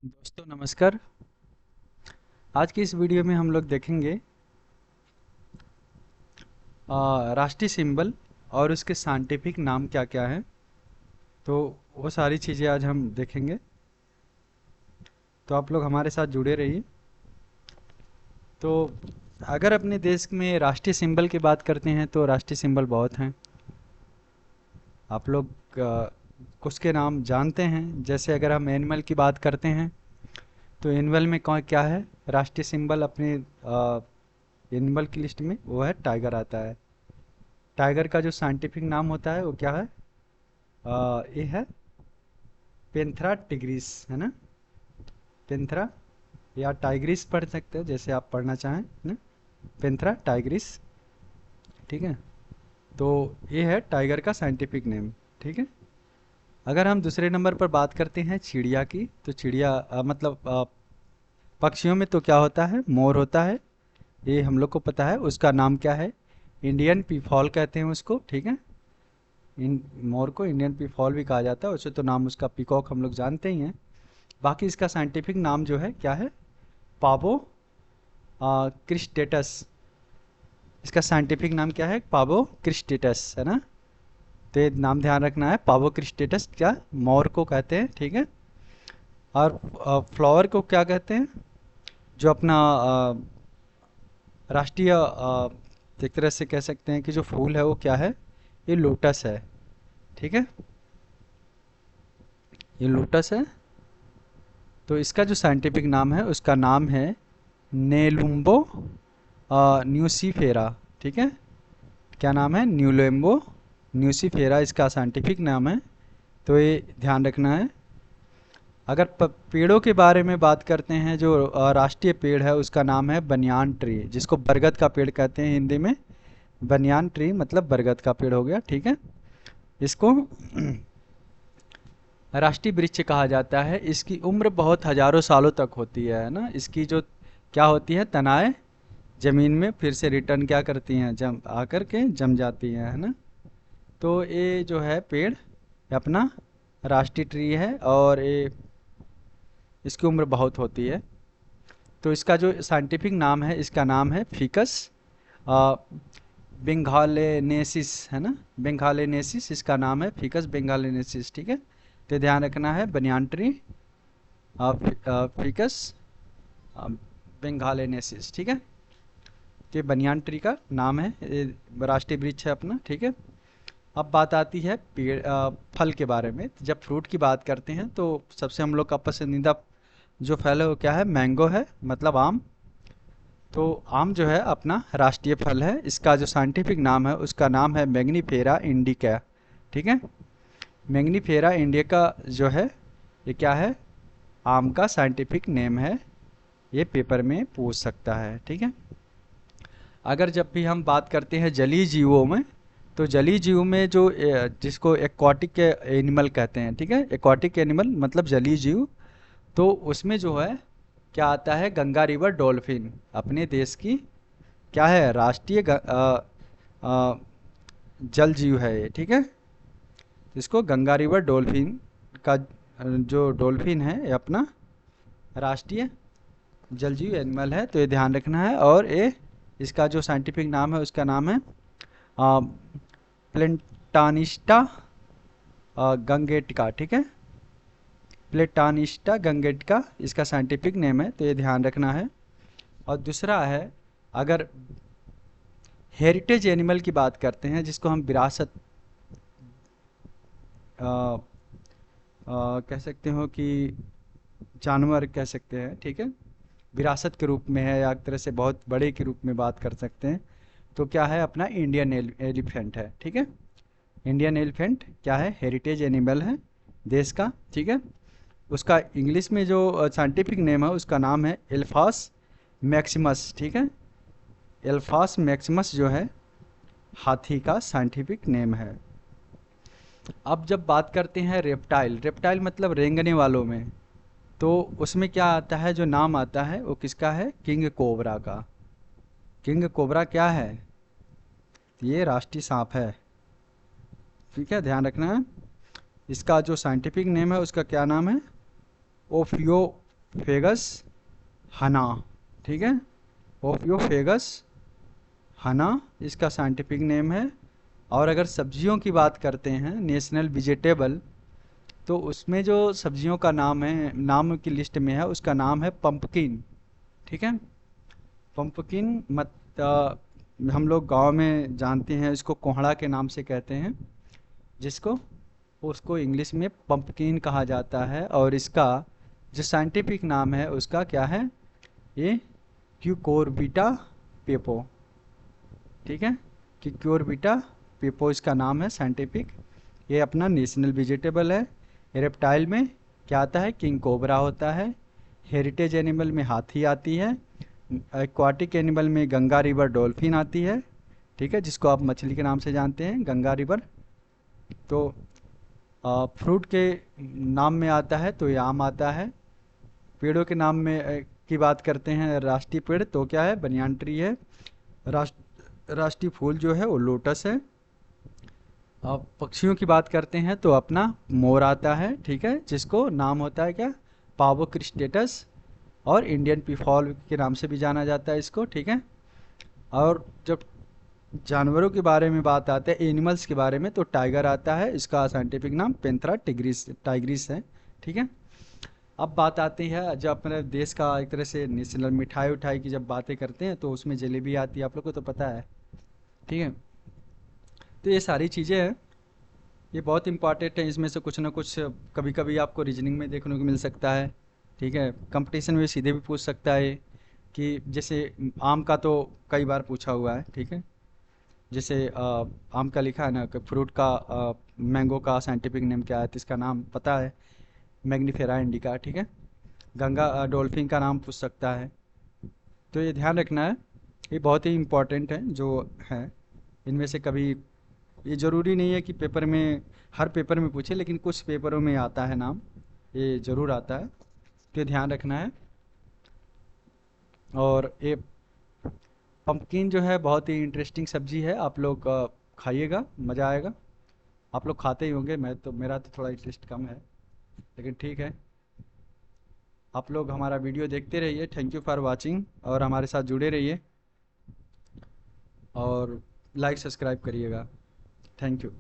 दोस्तों नमस्कार। आज की इस वीडियो में हम लोग देखेंगे राष्ट्रीय सिंबल और उसके साइंटिफिक नाम क्या क्या है। तो वो सारी चीज़ें आज हम देखेंगे, तो आप लोग हमारे साथ जुड़े रहिए। तो अगर अपने देश में राष्ट्रीय सिंबल की बात करते हैं तो राष्ट्रीय सिंबल बहुत हैं। आप लोग कुछ के नाम जानते हैं। जैसे अगर हम एनिमल की बात करते हैं तो एनिमल में कौन क्या है राष्ट्रीय सिंबल अपने एनिमल की लिस्ट में, वो है टाइगर आता है। टाइगर का जो साइंटिफिक नाम होता है वो क्या है? ये है पेंथरा टिग्रिस, है ना। पेंथरा या टाइग्रिस पढ़ सकते हैं, जैसे आप पढ़ना चाहें ना। पेंथरा टाइग्रिस, ठीक है। तो ये है टाइगर का साइंटिफिक नेम, ठीक है। अगर हम दूसरे नंबर पर बात करते हैं चिड़िया की, तो चिड़िया पक्षियों में तो क्या होता है? मोर होता है। ये हम लोग को पता है। उसका नाम क्या है? इंडियन पीफॉल कहते हैं उसको, ठीक है। इन मोर को इंडियन पीफॉल भी कहा जाता है। वैसे तो नाम उसका पीकॉक हम लोग जानते ही हैं। बाकी इसका साइंटिफिक नाम जो है क्या है? पावो क्रिस्टेटस। इसका साइंटिफिक नाम क्या है? पावो क्रिस्टेटस, है ना। तो ये नाम ध्यान रखना है। पावो क्रिस्टेटस क्या मोर को कहते हैं, ठीक है। और फ्लावर को क्या कहते हैं? जो अपना राष्ट्रीय एक तरह से कह सकते हैं कि जो फूल है वो क्या है? ये लोटस है, ठीक है। ये लोटस है। तो इसका जो साइंटिफिक नाम है उसका नाम है नेलुम्बो न्यूसीफेरा, ठीक है। क्या नाम है? न्यूलेम्बो न्यूसीफेरा इसका साइंटिफिक नाम है। तो ये ध्यान रखना है। अगर पेड़ों के बारे में बात करते हैं, जो राष्ट्रीय पेड़ है उसका नाम है बनियान ट्री, जिसको बरगद का पेड़ कहते हैं हिंदी में। बनियान ट्री मतलब बरगद का पेड़ हो गया, ठीक है। इसको राष्ट्रीय वृक्ष कहा जाता है। इसकी उम्र बहुत हजारों सालों तक होती है ना। इसकी जो क्या होती है, तनाएं जमीन में फिर से रिटर्न क्या करती हैं, जम आकर के जम जाती हैं, है ना। तो ये जो है पेड़ अपना राष्ट्रीय ट्री है, और ये इसकी उम्र बहुत होती है। तो इसका जो साइंटिफिक नाम है, इसका नाम है फिकस बेंगालेनेसिस, है ना। बेंगालेनेसिस इसका नाम है, फिकस बेंगालेनेसिस, ठीक है। तो ध्यान रखना है बनियान ट्री फिकस बेंगालेनेसिस, ठीक है। ये बनियान ट्री का नाम है, ये राष्ट्रीय वृक्ष है अपना, ठीक है। अब बात आती है पेड़ फल के बारे में। जब फ्रूट की बात करते हैं तो सबसे हम लोग का पसंदीदा जो फल है वो क्या है? मैंगो है, मतलब आम। तो आम जो है अपना राष्ट्रीय फल है। इसका जो साइंटिफिक नाम है उसका नाम है मैग्नीफेरा इंडिका, ठीक है। मैग्नीफेरा इंडिका जो है ये क्या है? आम का साइंटिफिक नेम है। ये पेपर में पूछ सकता है, ठीक है। अगर जब भी हम बात करते हैं जलीय जीवों में, तो जलीय जीव में जो जिसको एक्वाटिक एनिमल कहते हैं, ठीक है। एक्वाटिक एनिमल मतलब जलीय जीव। तो उसमें जो है क्या आता है? गंगा रिवर डॉल्फिन अपने देश की क्या है? राष्ट्रीय अ, जल जीव है ये, ठीक है। इसको गंगा रिवर डॉल्फिन का जो डॉल्फिन है ये अपना राष्ट्रीय जल जीव एनिमल है। तो ये ध्यान रखना है। और ये इसका जो साइंटिफिक नाम है उसका नाम है प्लेटानिस्टा गंगेटिका, ठीक है। प्लेटानिस्टा गंगेटिका इसका साइंटिफिक नेम है। तो ये ध्यान रखना है। और दूसरा है, अगर हेरिटेज एनिमल की बात करते हैं, जिसको हम विरासत अ, कह सकते हो कि जानवर कह सकते हैं, ठीक है। विरासत के रूप में है या एक तरह से बहुत बड़े के रूप में बात कर सकते हैं। तो क्या है? अपना इंडियन एलिफेंट है, ठीक है। इंडियन एलिफेंट क्या है? हेरिटेज एनिमल है देश का, ठीक है। उसका इंग्लिश में जो साइंटिफिक नेम है उसका नाम है एल्फास मैक्सिमस, ठीक है। एल्फास मैक्सिमस जो है हाथी का साइंटिफिक नेम है। अब जब बात करते हैं रेप्टाइल, रेप्टाइल मतलब रेंगने वालों में, तो उसमें क्या आता है? जो नाम आता है वो किसका है? किंग कोबरा का। किंग कोबरा क्या है? ये राष्ट्रीय सांप है, ठीक है। ध्यान रखना है। इसका जो साइंटिफिक नेम है उसका क्या नाम है? ओफियो फेगस हना, ठीक है, ओपियोफेगस हना इसका साइंटिफिक नेम है। और अगर सब्जियों की बात करते हैं नेशनल वेजिटेबल, तो उसमें जो सब्जियों का नाम है, नाम की लिस्ट में है, उसका नाम है पंपकिन, ठीक है। पंपकिन हम लोग गांव में जानते हैं इसको कोहड़ा के नाम से कहते हैं, जिसको उसको इंग्लिश में पंपकिन कहा जाता है। और इसका जो साइंटिफिक नाम है उसका क्या है, ये क्यूकोरबिटा पेपो, ठीक है, क्यूकोरबिटा पेपो इसका नाम है साइंटिफिक। ये अपना नेशनल वेजिटेबल है। रेप्टाइल में क्या आता है, किंग कोबरा होता है। हेरिटेज एनिमल में हाथी आती है। एक्वाटिक एनिमल में गंगा रिवर डॉल्फिन आती है, ठीक है, जिसको आप मछली के नाम से जानते हैं, गंगा रिवर। तो फ्रूट के नाम में आता है तो ये आम आता है। पेड़ों के नाम में की बात करते हैं, राष्ट्रीय पेड़ तो क्या है, बनियान ट्री है। राष्ट्रीय फूल जो है वो लोटस है। अब पक्षियों की बात करते हैं तो अपना मोर आता है, ठीक है, जिसको नाम होता है क्या, पावो क्रिस्टेटस, और इंडियन पीफॉल के नाम से भी जाना जाता है इसको, ठीक है। और जब जानवरों के बारे में बात आते हैं, एनिमल्स के बारे में, तो टाइगर आता है, इसका साइंटिफिक नाम पेंथरा टाइग्रिस है, ठीक है। अब बात आती है, जब अपने देश का एक तरह से नेशनल मिठाई उठाई की जब बातें करते हैं तो उसमें जलेबी आती है, आप लोग को तो पता है, ठीक है। तो ये सारी चीज़ें हैं, ये बहुत इंपॉर्टेंट है। इसमें से कुछ ना कुछ कभी कभी आपको रीजनिंग में देखने को मिल सकता है, ठीक है, कंपटीशन में सीधे भी पूछ सकता है कि जैसे आम का तो कई बार पूछा हुआ है, ठीक है। जैसे आम का लिखा है ना कि फ्रूट का, मैंगो का साइंटिफिक नेम क्या है, तो इसका नाम पता है, मैग्नीफेरा इंडिका, ठीक है। गंगा डॉल्फिन का नाम पूछ सकता है। तो ये ध्यान रखना है, ये बहुत ही इम्पोर्टेंट है जो है। इनमें से कभी, ये ज़रूरी नहीं है कि पेपर में, हर पेपर में पूछे, लेकिन कुछ पेपरों में आता है नाम, ये ज़रूर आता है, तो ये ध्यान रखना है। और ये पंपकिन जो है बहुत ही इंटरेस्टिंग सब्जी है, आप लोग खाइएगा, मज़ा आएगा। आप लोग खाते ही होंगे, मैं तो, मेरा तो थोड़ा इंटरेस्ट कम है, लेकिन ठीक है। आप लोग हमारा वीडियो देखते रहिए, थैंक यू फॉर वाचिंग, और हमारे साथ जुड़े रहिए और लाइक सब्सक्राइब करिएगा। Thank you.